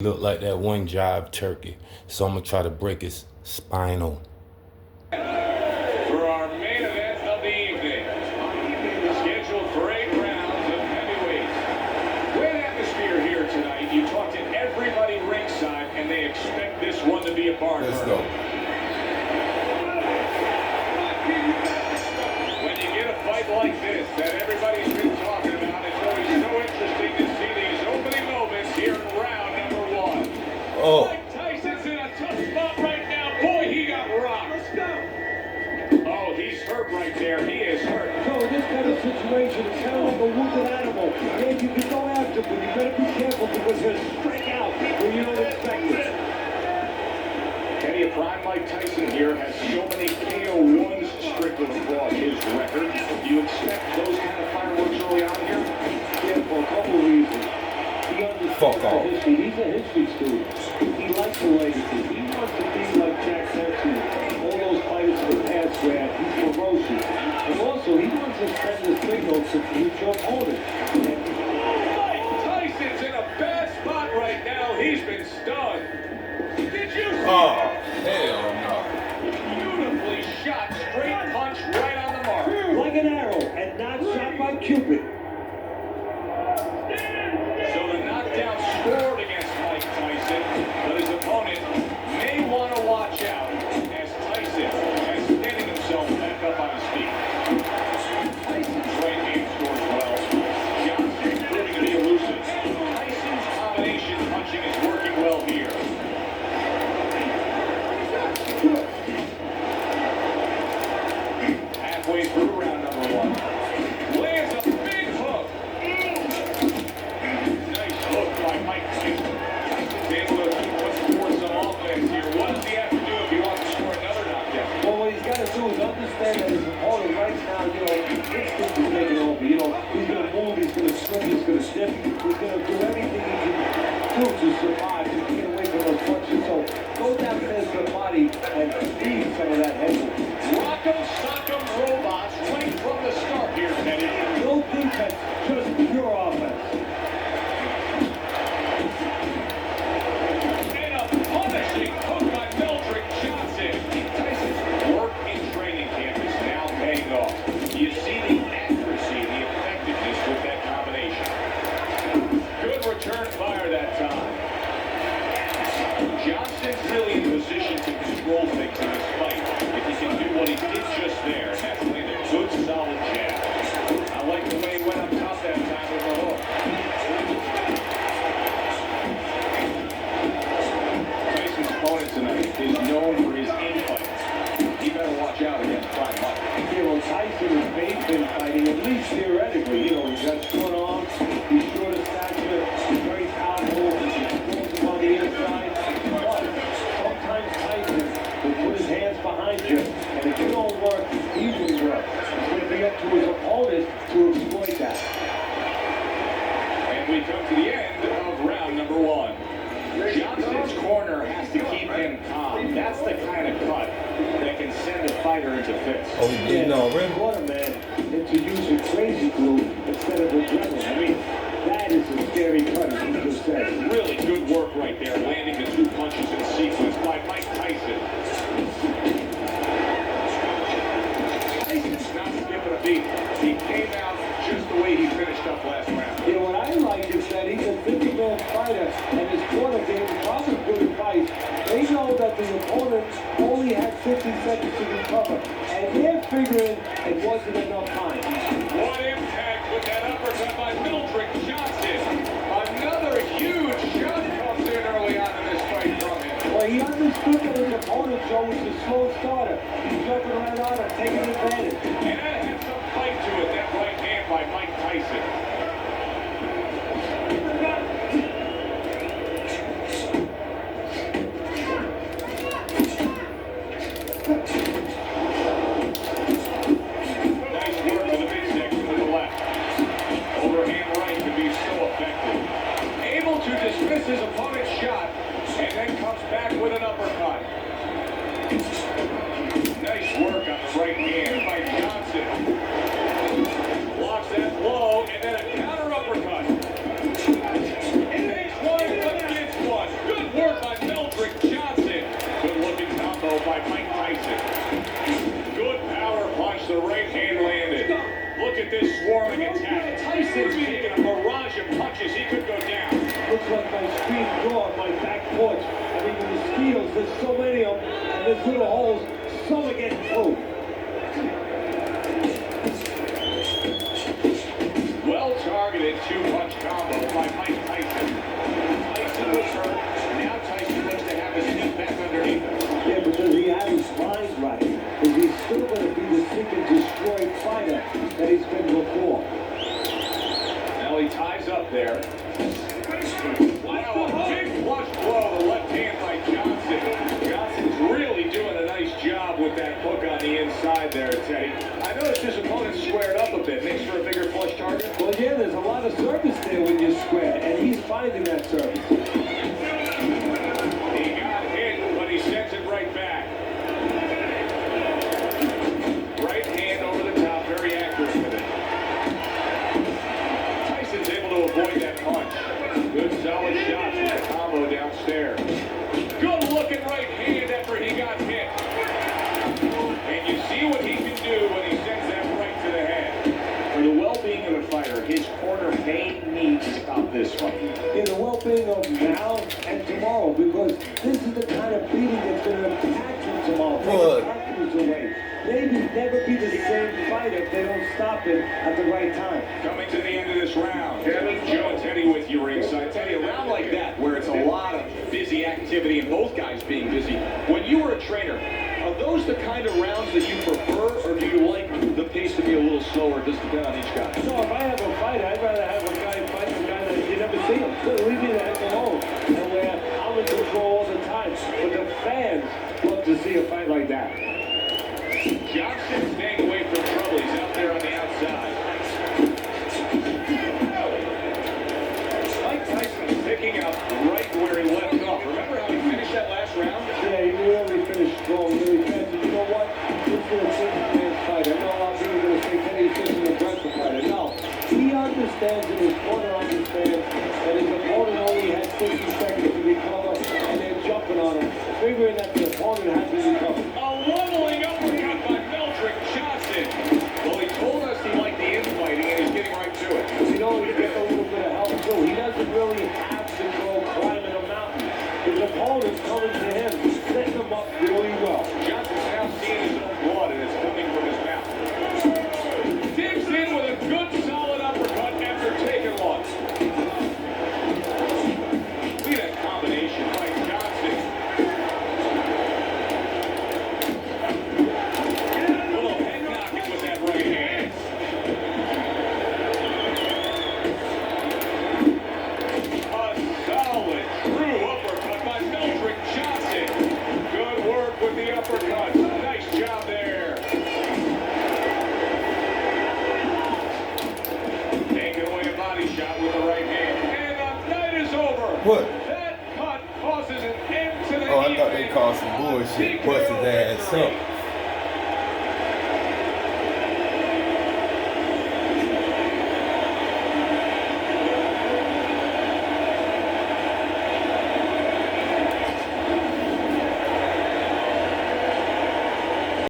Look like that one jive turkey, so I'm gonna try to break his spinal. For our main event of the evening, scheduled for 8 rounds of heavyweights. Great atmosphere here tonight. You talk to everybody ringside, and they expect this one to be a barn burner. Let's go. When you get a fight like this that everybody's been talking about, it's always so interesting to see these opening moments here in round number 1. Oh. Mike Tyson's in a tough spot right now. Boy, he got rocked. Let's go. Oh, he's hurt right there. He is hurt. So in this kind of situation, it's kind of like a wounded animal. Yeah, you can go after, but you better be careful because he'll strike out when you don't expect it. Kenny, a prime Mike Tyson here has so many KO1s sprinkled across his record. Do you expect those kind of fireworks early on here? Yeah, for a couple of reasons. He understands Fuck off. the history. He's a history student. He likes the legacy. He wants to be like Jack Dempsey, all those fighters in the past where he's ferocious. And also, he wants to send the signal to future opponents. Mike Tyson's in a bad spot right now. He's been stunned. Did you see Oh, that? hell no. Beautifully shot, straight punch right on the mark. Like an arrow and not shot by Cupid. So the knockdown scored against Mike Tyson, but his opponent may want to watch out as Tyson is getting himself back up on his feet. Tyson's right hand scores well. Johnson's proving to be elusive. Tyson's combination punching is working well here. Halfway through round number 1. Lands a big hook. Nice hook by Mike Tyson. Tyson's able to put forth some offense here. What does he have to do if he wants to score another knockdown? Well, what he's got to do is understand that his opponent right now, instinct is taking over. He's going to move, he's going to swing, he's going to sniff, he's going to do everything he can do to survive, to get away from those punches. So go down past the body and speed some of that headroom. Rock'em sock'em robots right from the start here, Teddy. No defense, just pure offense. And a punishing hook by Melvin Johnson. Tyson's work in training camp is now paying off. You see the accuracy, the effectiveness with that combination. Good return fire that time. Johnson's really in position to control things in this fight. If he can do what he did just there, and that's land a good solid jab. I like the way he went up top that time with the hook. Tyson's opponent tonight is known for his infights. He better watch out against Prime Mike. Yeah, well, Tyson has been fighting, at least theoretically. He's got short arms, he's short of stature, he's very powerful, he's explosive on the inside. But sometimes Tyson will put his hands behind you, and if you don't work, he will work. It's going to be up to his opponent to exploit that. And we come to the end of round number 1. Johnson's corner has to keep him calm. That's the kind of cut that can send a fighter into fits. Oh, he bleeding already? Corner man into using crazy glue instead of adrenaline. I mean, that is a scary cut, as you just said. Really good work right there, landing the 2 punches in sequence by Mike Tyson. Tyson's not skipping a beat. He came out just the way he finished up last round. Yeah, what I like is that he's a 50-man fighter, and his corner gave him probably good advice. They know that the opponent only had 50 seconds to recover, and they're figuring it wasn't enough time. What impact with that uppercut by Melvin Johnson. Another huge shot comes in early on in this fight from him. Well, he understood that his opponent, Joe, was a slow starter. He's jumping right on and taking advantage. And that had some fight to it, that right hand by Mike Tyson. Nice work to the midsection with the left. Overhand right can be so effective. Able to dismiss his opponent's shot and then comes back with an uppercut. Nice work on the right hand. screen door on my back porch. I mean, the mosquitoes, there's so many of them, and there's little holes. Some are getting through. Well-targeted two-punch combo by Mike Tyson. Tyson was hurt. Now Tyson looks to have his feet back underneath him. Yeah, because he had his mind right. Is he still going to be the seek and destroy fighter that he's been before? Now he ties up there. Wow, a big flush blow, the left hand by Johnson. Johnson's really doing a nice job with that hook on the inside there, Teddy. I noticed his opponent squared up a bit. Makes for a bigger flush target. Well, yeah, there's a lot of service there when you're square, and he's finding that service. He got hit, but he sends it right back. Right hand over the top, very accurate with it. Tyson's able to avoid that punch. Good solid shots with the combo downstairs. Good looking right hand after he got hit. And you see what he can do when he sends that right to the head. For the well-being of the fighter, his corner may need to stop this fight. In the well-being of now and tomorrow, because this is the kind of beating that's going to impact him tomorrow. Take his confidence away. Maybe never be the same fighter if they don't stop him at the right time. Coming to the end of this round, Kevin, Joe, and Teddy with you ringside. Teddy, a round like that where it's a lot of busy activity and both guys being busy. When you were a trainer, are those the kind of rounds that you prefer, or do you like the pace to be a little slower, just depend on each guy? So if I have a fight, I'd rather have a guy fight a guy that you never see him. So leave me the heck alone. And where I'm in control all the time. But the fans love to see a fight like that. Johnson staying away from trouble. He's out there on the outside. Mike Tyson picking up right where he left off. Remember how he finished that last round? Yeah, he really finished strong, really fast. And you know what? This is a six-man fight. I know a lot of people are going to say Kenny's just an aggressive fighter. No, he understands and his corner understands that his opponent only has 60 seconds to recover, and they're jumping on him, figuring that the opponent has to recover. A wobbling uppercut by Melvin Johnson. Well, he told us he liked the infighting, and he's getting right to it. You know, he's getting a little bit of help, too. He doesn't really have to go climbing a mountain. His opponent's coming to him, setting him up really well. Johnson's now seeing his own blood, and it's coming from his mouth. Digs in with a good, solid uppercut after taking one. See that combination by Johnson. A little head knocking with that right hand. A solid, true uppercut by Melvin Johnson. Good work with the uppercut. Nice job there. Taking away a body shot with the right hand. And the night is over. What? That cut causes an end to the Oh, I thought they called some bullshit. Bust his ass up.